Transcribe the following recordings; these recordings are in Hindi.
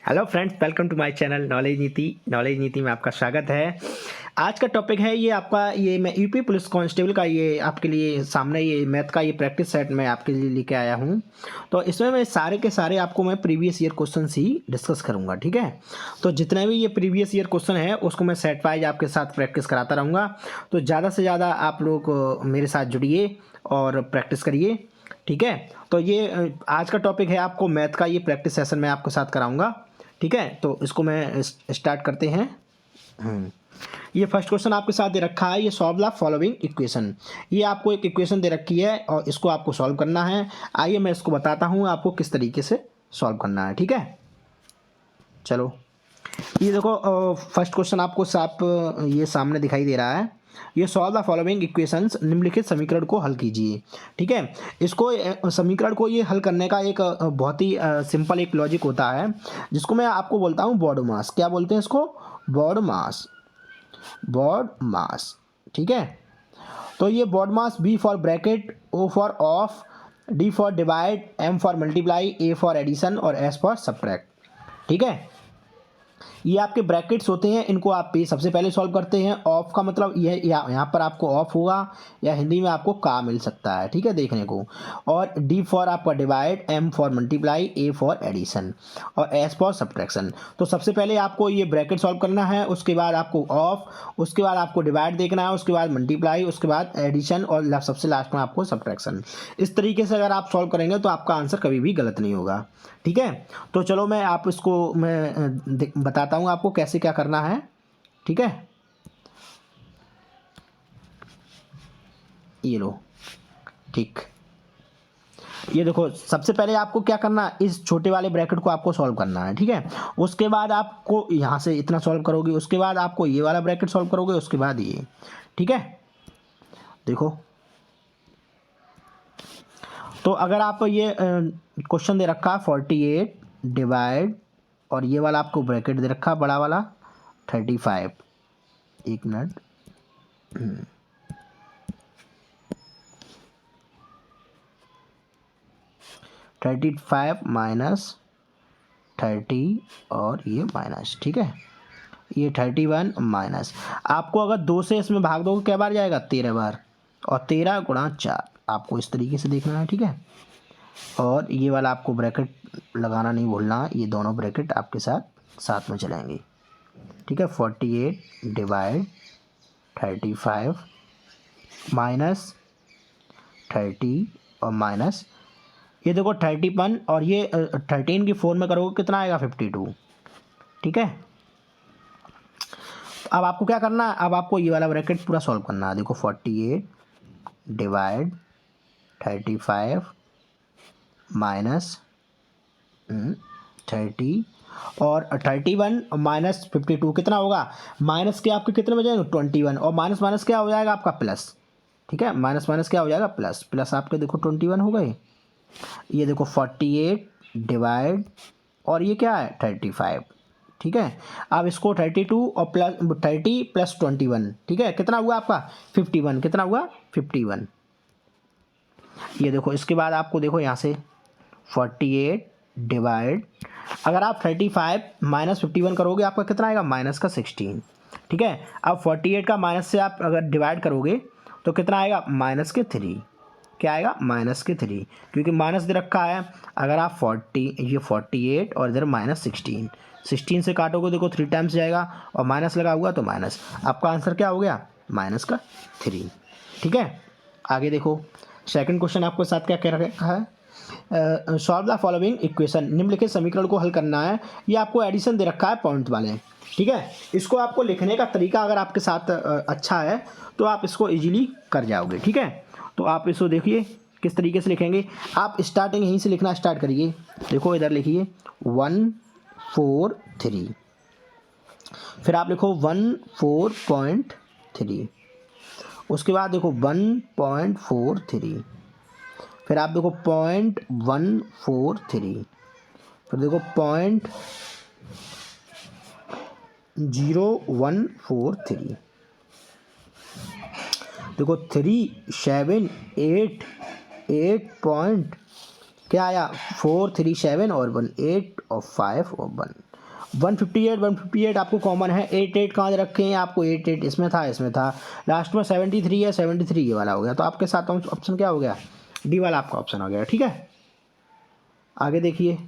Hello friends, welcome to my channel knowledge Niti में आपका स्वागत है। आज का टॉपिक है ये मैं यूपी पुलिस कांस्टेबल का ये आपके लिए सामने ये मैथ का ये प्रैक्टिस सेट मैं आपके लिए लेके आया हूँ। तो इसमें मैं सारे के सारे आपको मैं प्रीवियस ईयर क्वेश्चन ही डिस्कस करूँगा, ठीक है। तो जितने भी ये प्रीवियस ईयर क्वेश्चन है उसको मैं सेट वाइज आपके साथ प्रैक्टिस कराता रहूँगा। तो ज़्यादा से ज़्यादा आप लोग मेरे साथ जुड़िए और प्रैक्टिस करिए, ठीक है। तो ये आज का टॉपिक है, आपको मैथ का ये प्रैक्टिस सेशन मैं आपके साथ कराऊँगा, ठीक है। तो इसको मैं स्टार्ट करते हैं। ये फर्स्ट क्वेश्चन आपके साथ दे रखा है, ये सॉल्व द फॉलोइंग इक्वेशन। ये आपको एक इक्वेशन दे रखी है और इसको आपको सॉल्व करना है। आइए मैं इसको बताता हूँ आपको किस तरीके से सॉल्व करना है, ठीक है। चलो ये देखो, फर्स्ट क्वेश्चन आपको साफ ये सामने दिखाई दे रहा है। ये सॉल्व द फॉलोइंग इक्वेशंस, निम्नलिखित समीकरण को हल कीजिए, ठीक है। इसको समीकरण को ये हल करने का एक बहुत ही सिंपल एक लॉजिक होता है, जिसको मैं आपको बोलता हूँ बॉड मास। क्या बोलते हैं इसको? बॉड मास, ठीक है। तो ये BODMAS B for bracket, O for of, D for divide, M for multiply, A for addition और एस फॉर सब्ट्रैक्ट, ठीक है। ये आपके ब्रैकेट्स होते हैं, इनको आप पे सबसे पहले सॉल्व करते हैं। ऑफ का मतलब ये यहाँ पर आपको ऑफ होगा या हिंदी में आपको का मिल सकता है, ठीक है, देखने को। और डी फॉर आपका divide, M for multiply, A for addition और एस फॉर सब्ट्रैक्शन। तो सबसे पहले आपको ये ब्रैकेट सॉल्व करना है, उसके बाद आपको ऑफ, उसके बाद आपको डिवाइड देखना है, उसके बाद मल्टीप्लाई, उसके बाद एडिशन और सबसे लास्ट में आपको सब्ट्रैक्शन। इस तरीके से अगर आप सॉल्व करेंगे तो आपका आंसर कभी भी गलत नहीं होगा, ठीक है। तो चलो मैं आप इसको मैं बताता हूँ आपको कैसे क्या करना है, ठीक है। ये लो, ठीक। ये देखो, सबसे पहले आपको क्या करना है, इस छोटे वाले ब्रैकेट को आपको सॉल्व करना है, ठीक है। उसके बाद आपको यहाँ से इतना सॉल्व करोगे, उसके बाद आपको ये वाला ब्रैकेट सॉल्व करोगे, उसके बाद ये, ठीक है। देखो, तो अगर आप ये क्वेश्चन दे रखा 48 डिवाइड और ये वाला आपको ब्रैकेट दे रखा बड़ा वाला 35, एक मिनट, 35 माइनस 30 और ये माइनस, ठीक है। ये 31 माइनस, आपको अगर 2 से इसमें भाग दोगे क्या बार जाएगा? 13 बार, और 13 गुणा 4 आपको इस तरीके से देखना है, ठीक है। और ये वाला आपको ब्रैकेट लगाना नहीं भूलना, ये दोनों ब्रैकेट आपके साथ साथ में चलेंगे, ठीक है। 48 डिवाइड 35 माइनस 30 और माइनस ये देखो 31 और ये 13 की 4 में करोगे कितना आएगा? 52, ठीक है। अब आपको क्या करना है, अब आपको ये वाला ब्रैकेट पूरा सॉल्व करना है। देखो 48 डिवाइड 35 माइनस 30 और 31 माइनस 52 कितना होगा? माइनस के आपके कितने बचेंगे? 21, और माइनस माइनस क्या हो जाएगा आपका? प्लस, ठीक है। माइनस माइनस क्या हो जाएगा? प्लस। प्लस आपके देखो 21 हो गए। ये देखो 48 डिवाइड और ये क्या है? 35, ठीक है। अब इसको 32 और प्लस 30 प्लस 21, ठीक है, कितना हुआ आपका? 51, कितना हुआ? 51। ये देखो, इसके बाद आपको देखो यहाँ से 48 डिवाइड, अगर आप 35 माइनस 51 करोगे आपका कितना आएगा? माइनस का 16, ठीक है। अब 48 का माइनस से आप अगर डिवाइड करोगे तो कितना आएगा? माइनस के 3, क्या आएगा? माइनस के 3, क्योंकि माइनस दे रखा है। अगर आप 48 और इधर माइनस 16 से काटोगे देखो 3 टाइम्स जाएगा और माइनस लगा हुआ तो माइनस, आपका आंसर क्या हो गया? माइनस का 3, ठीक है। आगे देखो, सेकंड क्वेश्चन आपके साथ क्या कह रखा है, सॉल्व द फॉलोइंग इक्वेशन, निम्नलिखित समीकरण को हल करना है। ये आपको एडिशन दे रखा है पॉइंट वाले, ठीक है। इसको आपको लिखने का तरीका अगर आपके साथ अच्छा है तो आप इसको इजीली कर जाओगे, ठीक है। तो आप इसको देखिए किस तरीके से लिखेंगे। आप स्टार्टिंग यहीं से लिखना स्टार्ट करिए। देखो इधर लिखिए 1 4 3, फिर आप लिखो 14.3, उसके बाद देखो 1.43, फिर आप देखो 0.143, फिर देखो 0.0143, देखो 3 7 8 8 पॉइंट क्या आया? 4 3 7 और 1 8 और 5 और 1, 158 आपको कॉमन है। 88 कहाँ रखे हैं आपको, 88 इसमें था, लास्ट में 73 है, 73 ये वाला हो गया। तो आपके साथ ऑप्शन क्या हो गया, डी वाला आपका ऑप्शन हो गया। ठीक है, आगे देखिए,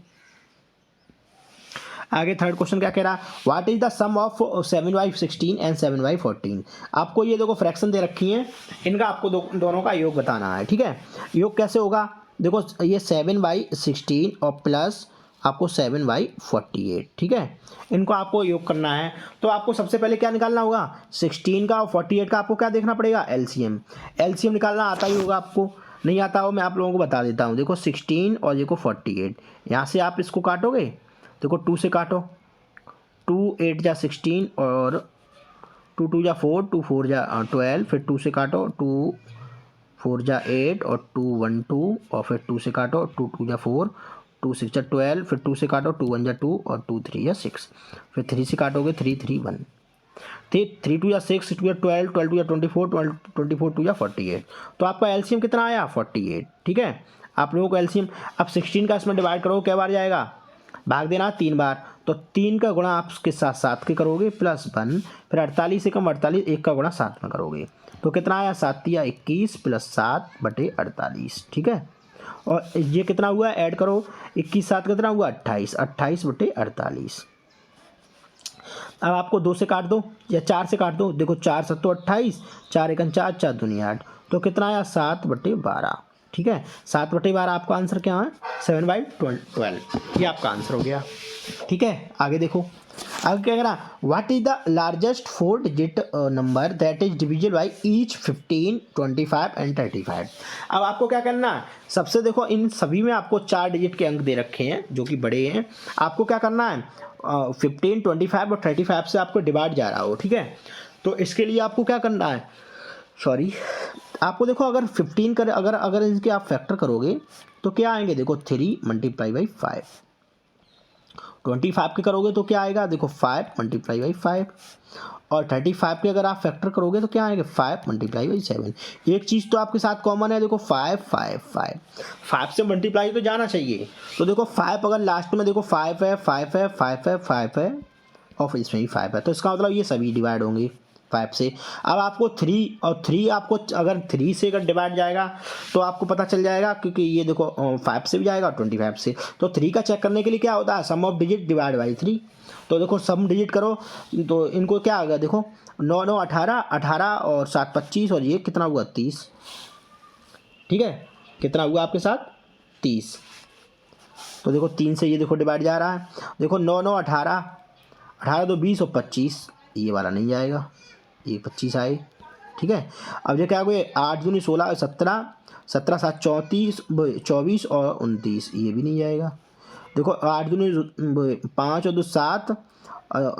आगे थर्ड क्वेश्चन क्या कह रहा है, what is the sum of 7/16 and 7/14। आपको ये देखो फ्रैक्शन दे रखी हैं, इनका आपको दोनों का योग बताना है। ठीक है, योग कैसे होगा, देखो ये 7/16 और प्लस आपको 7/48। ठीक है, इनको आपको योग करना है। तो आपको सबसे पहले क्या निकालना होगा, 16 का और 48 का आपको क्या देखना पड़ेगा, एलसीएम। एलसीएम निकालना आता ही होगा, आपको नहीं आता हो मैं आप लोगों को बता देता हूँ। देखो 16 और देखो 48, यहाँ से आप इसको काटोगे, देखो 2 से काटो, 2 8 जा 16 और 2 2 जा 4, 2 4 जा 12, फिर 2 से काटो, 2 4 जा 8 और 2 1 2 और फिर 2 से काटो, 2 2 जा 4, 2 6 जा 12, फिर 2 से काटो, 2 1 जा 2 और 2 3 जा 6, फिर 3 से काटोगे, 3 3 1, 3 2 जा 6, 6 2 जा 12, 12 2 जा 24, 24 2 जा 48। तो आपका एलसीएम कितना आया, 48। ठीक है, आप लोगों को एलसीएम, अब 16 का इसमें डिवाइड करो, क्या बार जाएगा, भाग देना 3 बार, तो 3 का गुणा आप उसके साथ 7 के करोगे प्लस 1, फिर 48 से कम 48, 1 का गुणा 7 में करोगे, तो कितना आया, 7 या 21 प्लस 7/48। ठीक है, और ये कितना हुआ, ऐड करो, 21 7 कितना हुआ, 28, 28/48। अब आपको 2 से काट दो या 4 से काट दो, देखो 4 7 तो 28, 4 1 4, 4 दूनी 8, तो कितना आया, 7/12। ठीक है, 7/12 आपका आंसर क्या है, 7/12, ये आपका आंसर हो गया। ठीक है, आगे देखो, आगे क्या करा, what is the largest 4 digit number that is divisible by each 15 25 and 35। अब आपको क्या करना है, सबसे देखो इन सभी में आपको 4 डिजिट के अंक दे रखे हैं जो कि बड़े हैं, आपको क्या करना है, 15 25 और 35 से आपको डिवाइड जा रहा हो। ठीक है, तो इसके लिए आपको क्या करना है, सॉरी, आपको देखो अगर 15 कर अगर इनके आप फैक्टर करोगे तो क्या आएंगे, देखो 3 × 5, 25 के करोगे तो क्या आएगा, देखो 5 × 5, और 35 के अगर आप फैक्टर करोगे तो क्या आएंगे, 5 × 7। एक चीज़ तो आपके साथ कॉमन है, देखो 5 5 5, 5 से मल्टीप्लाई तो जाना चाहिए। तो देखो 5 अगर लास्ट में देखो 5 है, 5 है, 5 है, 5 है, और फिर इसमें भी 5 है, तो इसका मतलब ये सभी डिवाइड होंगे 5 से। अब आपको 3 और 3 आपको अगर 3 से अगर डिवाइड जाएगा तो आपको पता चल जाएगा, क्योंकि ये देखो 5 से भी जाएगा और 25 से। तो 3 का चेक करने के लिए क्या होता है, सम ऑफ डिजिट डिवाइड बाई 3। तो देखो सम डिजिट करो, तो इनको क्या आ गया, देखो 9 9 18, 18 और 7 25, और ये कितना हुआ, 30। ठीक है, कितना हुआ आपके साथ, 30। तो देखो 3 से ये देखो डिवाइड जा रहा है, देखो 9 9 18, 18 तो 20 और 25, ये वाला नहीं जाएगा, ये 25 आए। ठीक है, अब ये क्या हुए, 8 दूनी 16, 17, 17 7 34, 24 और 29, ये भी नहीं जाएगा। देखो 8 दूनी 5 और 2 7,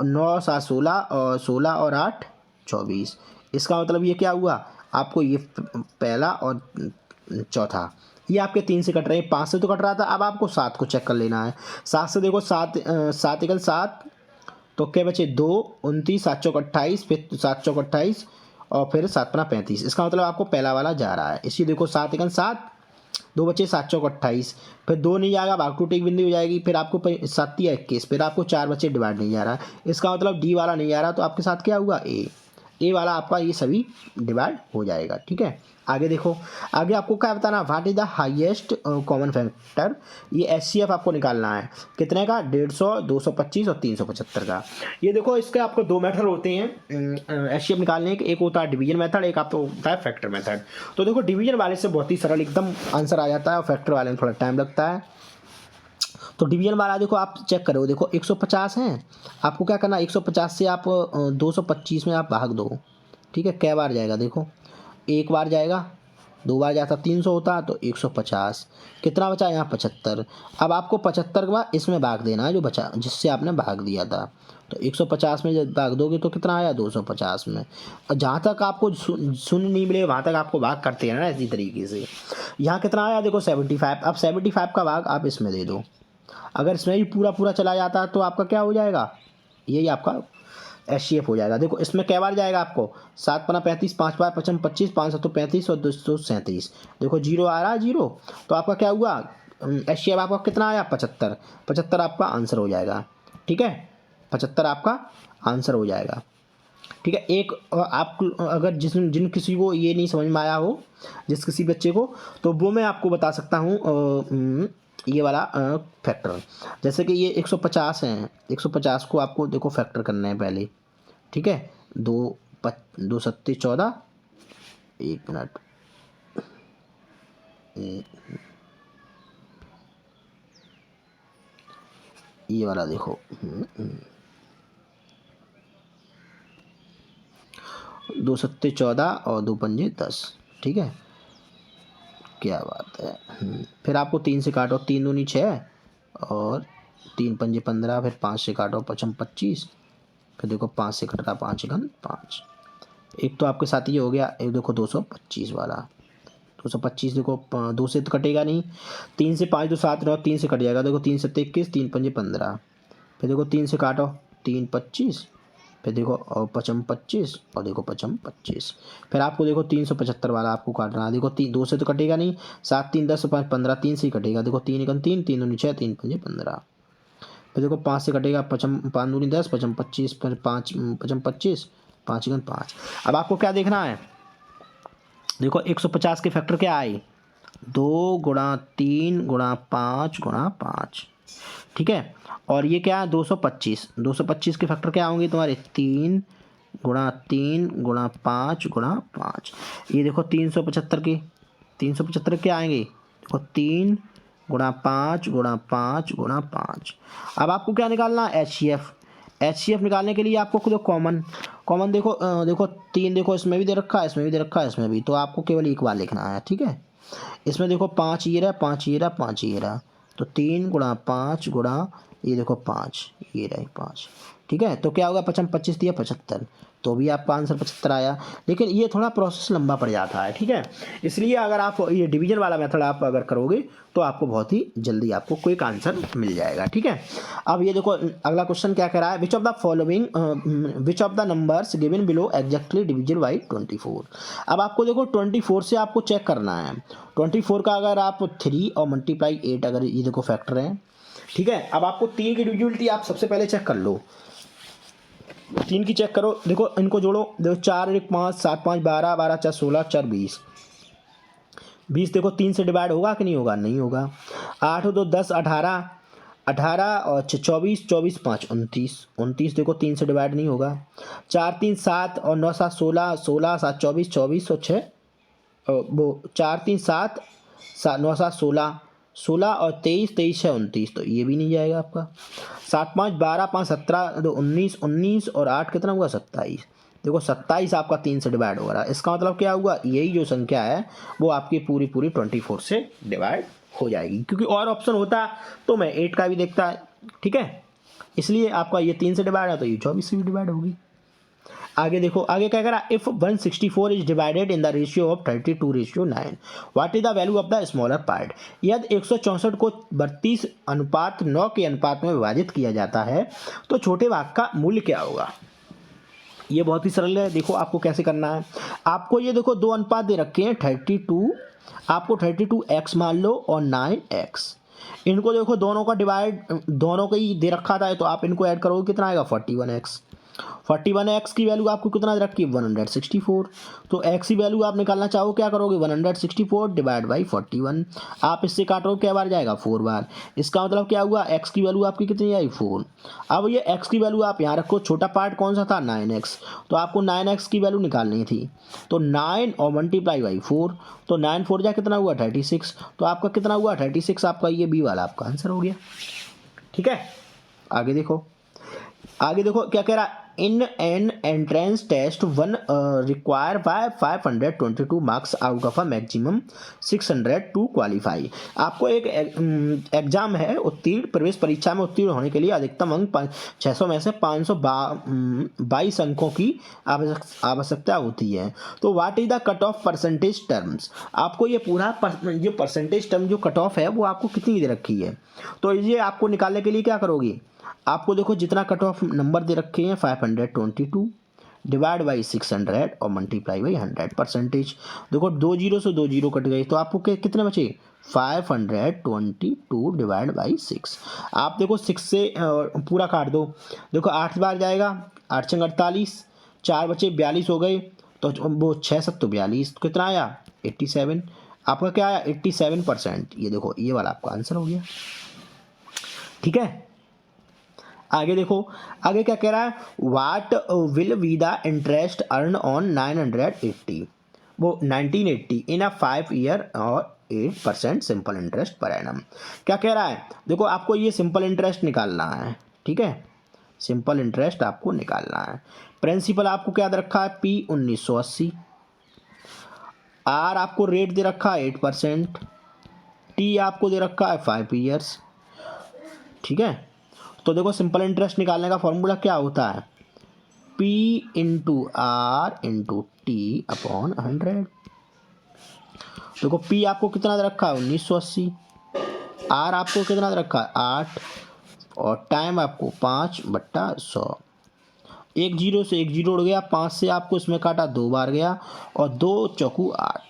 9 7 16 और 16 और 8 24। इसका मतलब ये क्या हुआ, आपको ये पहला और चौथा ये आपके 3 से कट रहे हैं, 5 से तो कट रहा था। अब आपको 7 को चेक कर लेना है, 7 से देखो 7 7 एकल 7, तो क्या बचे 2 29, 7 चौक 28, फिर 7 चौक 28 और फिर 7 5 35। इसका मतलब आपको पहला वाला जा रहा है। इसी देखो 7 एकन 7, 2 बचे 7 चौक 28, फिर 2 नहीं जाएगा, भाग टू टेक बिंदी हो जाएगी, फिर आपको 7 या 21, फिर आपको 4 बचे डिवाइड नहीं जा रहा। इसका मतलब डी वाला नहीं आ रहा, तो आपके साथ क्या हुआ, ए वाला आपका ये सभी डिवाइड हो जाएगा। ठीक है, आगे देखो, आगे आपको क्या बताना, what is the highest common factor. ये एचसीएफ आपको निकालना है, कितने का, 150, 225 और 375 का। ये देखो इसके आपको 2 मेथड होते हैं एचसीएफ निकालने के, एक होता है डिवीजन मेथड, एक आपको होता है फैक्टर मेथड। तो देखो डिवीजन वाले से बहुत ही सरल एकदम आंसर आ जाता है, और फैक्टर वाले में थोड़ा टाइम लगता है। तो डिवीजन वाला देखो आप चेक करो, देखो 150 है, आपको क्या करना, 150 से आप 225 में आप भाग दो। ठीक है, कै बार जाएगा, देखो 1 बार जाएगा, 2 बार जाता 300 होता, तो 150, कितना बचा यहाँ 75। अब आपको 75 के बाद इसमें भाग देना है जो बचा, जिससे आपने भाग दिया था। तो 150 में जब भाग दोगे तो कितना आया, 250 में। और जहाँ तक आपको शून्य नहीं मिले वहाँ तक आपको भाग करते हैं ना, इसी तरीके से। यहाँ कितना आया, देखो 75। अब 75 का भाग आप इसमें दे दो, अगर इसमें भी पूरा पूरा चला जाता तो आपका क्या हो जाएगा, यही आपका एचसीएफ हो जाएगा। देखो इसमें कै बार जाएगा आपको, 7 5 35, 5 बार 55 25, 5 7 35 और 237। देखो 0 आ रहा है, 0, तो आपका क्या हुआ, एचसीएफ आपका कितना आया, 75। 75 आपका आंसर हो जाएगा। ठीक है, 75 आपका आंसर हो जाएगा। ठीक है, एक आप अगर जिन किसी को ये नहीं समझ में आया हो, जिस किसी बच्चे को, तो वो मैं आपको बता सकता हूँ ये वाला फैक्टर। जैसे कि ये 150 हैं, 150 को आपको देखो फैक्टर करना है पहले। ठीक है, 2 सत्ते 14, 1 मिनट, ये वाला देखो, 2 सत्ते 14 और 2 पंजे 10। ठीक है, क्या बात है। फिर आपको 3 से काटो, 3 दूनी 6 और 3 पंजे 15, फिर 5 से काटो, 5 25, फिर देखो 5 से कट रहा, 5 एकम 5। एक तो आपके साथ ये हो गया, एक देखो 225 वाला, 225 देखो 2 से तो कटेगा नहीं, 3 से 5 तो 7 9, 3 से कट जाएगा, देखो 3 से 21, 3 पंजे 15, फिर देखो 3 से काटो, 3 25, फिर देखो और 5 25, और देखो 5 25, फिर आपको देखो 375 वाला आपको काटना है। देखो 2 से तो कटेगा नहीं, 7 3 10 5 15, 3 से ही कटेगा, देखो 3 एकम 3, 3 दूनी 6, 3 पंजे 15, फिर देखो 5 से कटेगा, 5 दूनी 10, 5 25, फिर 5 5 25, 5 एकम 5। अब आपको क्या देखना है, देखो 150 के फैक्टर क्या आए, 2 गुणा 3 गुणा 5 गुणा 5। ठीक है, और ये क्या है 225, 225 के फैक्टर क्या होंगे तुम्हारे, 3 गुणा 3 गुणा 5 गुणा 5। ये देखो 375 के, 375 क्या आएंगे, देखो 3 गुणा 5 गुणा 5 गुणा 5। अब आपको क्या निकालना है, एच निकालने के लिए आपको देखो कॉमन देखो देखो 3 देखो इसमें भी दे रखा है, इसमें भी दे रखा है, इसमें भी, तो आपको केवल एक बार लिखना है। ठीक है, इसमें देखो 5 ये रहा, 5 ये रहा, 5 ये रहा, तो 3 गुणा 5 गुणा ये देखो 5 ये रहा 5। ठीक है, तो क्या होगा, 5 25 दिया 75, तो भी आपका आंसर 75 आया। लेकिन ये थोड़ा प्रोसेस लंबा पड़ जाता है। ठीक है, इसलिए अगर आप ये डिवीजन वाला मेथड आप अगर करोगे तो आपको बहुत ही जल्दी आपको क्विक आंसर मिल जाएगा। ठीक है, अब ये देखो अगला क्वेश्चन क्या कह रहा है, which of the numbers given below exactly divisible by 24। अब आपको देखो 24 से आपको चेक करना है, 24 का अगर आप 3 और मल्टीप्लाई 8 अगर ये देखो फैक्टर है। ठीक है, अब आपको 3 की डिविजिबिलिटी आप सबसे पहले चेक कर लो, 3 की चेक करो, देखो इनको जोड़ो, देखो 4 1 5 7 5 12 12 4 16 4 20, 20 देखो 3 से डिवाइड होगा कि नहीं होगा, नहीं होगा। 8 2 10 18, 18 और 24 24 5 29, 29 देखो 3 से डिवाइड नहीं होगा। 4 3 7 और 9 7 16, 16 7 24 24 और 6 वो 4 3 7 9 7 16, 16 और 23 23 6 29, तो ये भी नहीं जाएगा आपका। 7 5 12 5 17 तो 19 19 और 8 कितना हुआ 27, देखो 27 आपका 3 से डिवाइड हो रहा है, इसका मतलब क्या हुआ, यही जो संख्या है वो आपकी पूरी 24 से डिवाइड हो जाएगी, क्योंकि और ऑप्शन होता तो मैं 8 का भी देखता है। ठीक है, इसलिए आपका ये 3 से डिवाइड है तो ये 24 से भी डिवाइड होगी। आगे देखो, आगे क्या करा, if 164 is divided in the ratio of 32:9, what is the value of the smaller part. यदि 164 को 32:9 के अनुपात में विभाजित किया जाता है तो छोटे भाग का मूल्य क्या होगा। ये बहुत ही सरल है, देखो आपको कैसे करना है। आपको ये देखो 2 अनुपात दे रखे हैं, 32, आपको 32x मान लो और 9x, इनको देखो दोनों का डिवाइड, दोनों का ही दे रखा था, तो आप इनको ऐड करोगे कितना आएगा 41x। 41x की वैल्यू आपको कितना रखी है 164, तो x की वैल्यू आप निकालना चाहो क्या करोगे 164 डिवाइड बाई 41, आप इससे काटोगे क्या बार जाएगा 4 बार, इसका मतलब क्या हुआ x की वैल्यू आपकी कितनी आई 4। अब ये x की वैल्यू आप यहाँ रखो, छोटा पार्ट कौन सा था 9x, तो आपको 9x की वैल्यू निकालनी थी, तो 9 और मल्टीप्लाई बाई 4, तो 9 4 जा कितना हुआ 36, तो आपका कितना हुआ 36, आपका ये बी वाला आपका आंसर हो गया। ठीक है, आगे देखो, आगे देखो क्या कह रहा है, in an entrance test one require by 522 marks out of a maximum 600 to qualify. आपको एक एग्जाम है, उत्तीर्ण प्रवेश परीक्षा में उत्तीर्ण होने के लिए अधिकतम अंक 600 में से 522 अंकों की आवश्यकता होती है। तो what is the cut off percentage terms, आपको ये पूरा जो परसेंटेज टर्म जो कट ऑफ है वो आपको कितनी दे रखी है, तो ये आपको निकालने के लिए क्या करोगे, आपको देखो जितना कट ऑफ नंबर दे रखे हैं 522 डिवाइड बाई 600 और मल्टीप्लाई बाई 100 परसेंटेज। देखो 2 जीरो से 2 जीरो कट गए तो आपको कितने बचे 522 डिवाइड बाई 6। आप देखो 6 से पूरा काट दो, देखो 8 बार जाएगा, 8 छंग 48, 4 बचे 42 हो गए, तो वो 6 सब तो 42, तो कितना आया 87। आपका क्या आया 87%। ये देखो ये वाला आपका आंसर हो गया। ठीक है, आगे देखो, आगे क्या कह रहा है, what will be the interest earn on 980, वो 1980 इन अ 5 ईयर और 8% सिंपल इंटरेस्ट पर एनम। क्या कह रहा है, देखो आपको ये सिंपल इंटरेस्ट निकालना है। ठीक है, सिंपल इंटरेस्ट आपको निकालना है। प्रिंसिपल आपको क्या दे रखा है P 1980, R आपको रेट दे रखा है 8%, T आपको दे रखा है 5 ईयर्स। ठीक है, तो देखो सिंपल इंटरेस्ट निकालने का फॉर्मूला क्या होता है, P into R into T upon 100। देखो P आपको कितना दे रखा है 1980, R आपको कितना दे रखा है 8 और टाइम आपको 5/100। एक जीरो से एक जीरो उड़ गया, 5 से आपको इसमें काटा 2 बार गया और 2 चौकू 8।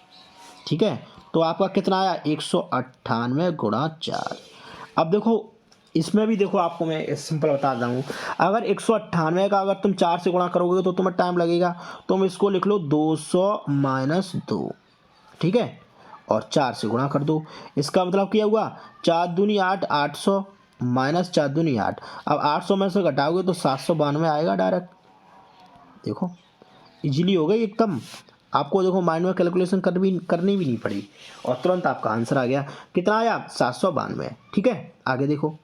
ठीक है, तो आपका कितना आया 198 गुणा 4। अब देखो इसमें भी देखो आपको मैं सिंपल बता रहा हूँ, अगर 198 का अगर तुम 4 से गुणा करोगे तो तुम्हें टाइम लगेगा, तुम इसको लिख लो 200 माइनस 2। ठीक है, और 4 से गुणा कर दो। इसका मतलब क्या हुआ 4 दूनी 8, 800 माइनस 4 दूनी 8। अब 800 में से घटाओगे तो 792 आएगा डायरेक्ट। देखो इजीली हो गई एकदम, आपको देखो माइंड में कैलकुलेशन करनी भी नहीं पड़ी और तुरंत आपका आंसर आ गया। कितना आया 792। ठीक है, आगे देखो,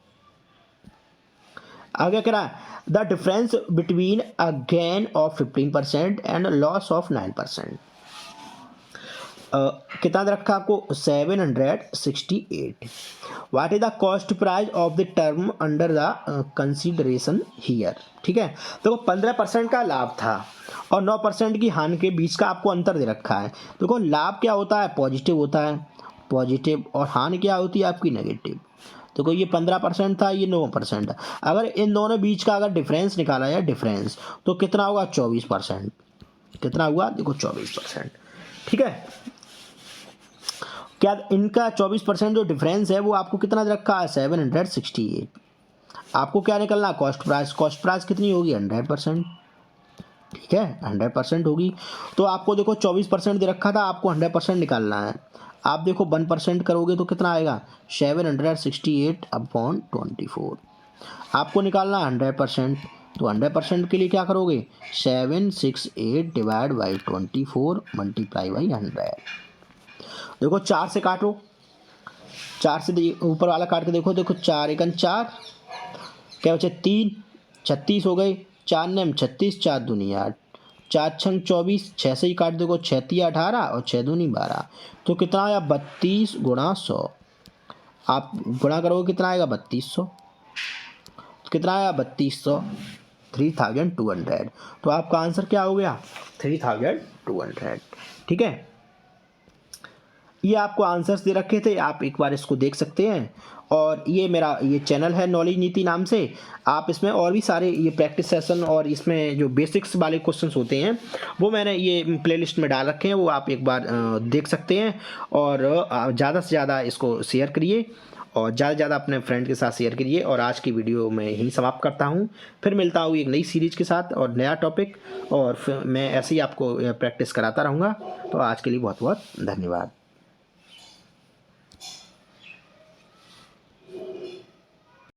आगे कह रहा है the difference between a gain of 15% and loss of 9%। कितना रखा आपको 768। What is the cost price of the term under the consideration here. ठीक है, देखो 15% का लाभ था और 9% की हानि के बीच का आपको अंतर दे रखा है। देखो लाभ क्या होता है पॉजिटिव होता है, पॉजिटिव, और हानि क्या होती है आपकी नेगेटिव। देखो ये 15% था, ये 9% है। अगर इन दोनों बीच का अगर डिफरेंस निकाला जाए डिफरेंस, तो कितना होगा 24%। कितना हुआ देखो 24%। ठीक है, क्या इनका 24% जो डिफरेंस है वो आपको कितना दे रखा है 768। आपको क्या निकलना कॉस्ट प्राइस, कॉस्ट प्राइस कितनी होगी 100%। ठीक है, 100% होगी, तो आपको देखो 24% दे रखा था, आपको 100% निकालना है। आप देखो 1% करोगे तो कितना आएगा 768 अपॉन 24। आपको निकालना 100%, तो 100% के लिए क्या करोगे 768 डिवाइड बाई 24 मल्टीप्लाई बाई 100। देखो 4 से काटो, 4 से ऊपर वाला काट के देखो, देखो 4 एकन 4, क्या बचे 3, 36 हो गए, 4 नेम 36, 4 दूनी 8, 4 छंग 24, 6 से ही काट देखो 6 तिया 18 और 6 दूनी 12, तो कितना आया 32 गुणा 100। आप गुणा करोगे कितना आएगा 3200, कितना आया 3200, 3200। तो आपका आंसर क्या हो गया 3200। ठीक है, ये आपको आंसर्स दे रखे थे, आप एक बार इसको देख सकते हैं। और ये मेरा ये चैनल है नॉलेज नीति नाम से, आप इसमें और भी सारे ये प्रैक्टिस सेशन और इसमें जो बेसिक्स वाले क्वेश्चंस होते हैं वो मैंने ये प्लेलिस्ट में डाल रखे हैं, वो आप एक बार देख सकते हैं। और ज़्यादा से ज़्यादा इसको शेयर करिए और ज़्यादा से ज़्यादा अपने फ्रेंड के साथ शेयर करिए। और आज की वीडियो मैं यहीं समाप्त करता हूँ, फिर मिलता हूँ एक नई सीरीज़ के साथ और नया टॉपिक, और फिर मैं ऐसे ही आपको प्रैक्टिस कराता रहूँगा। तो आज के लिए बहुत बहुत धन्यवाद।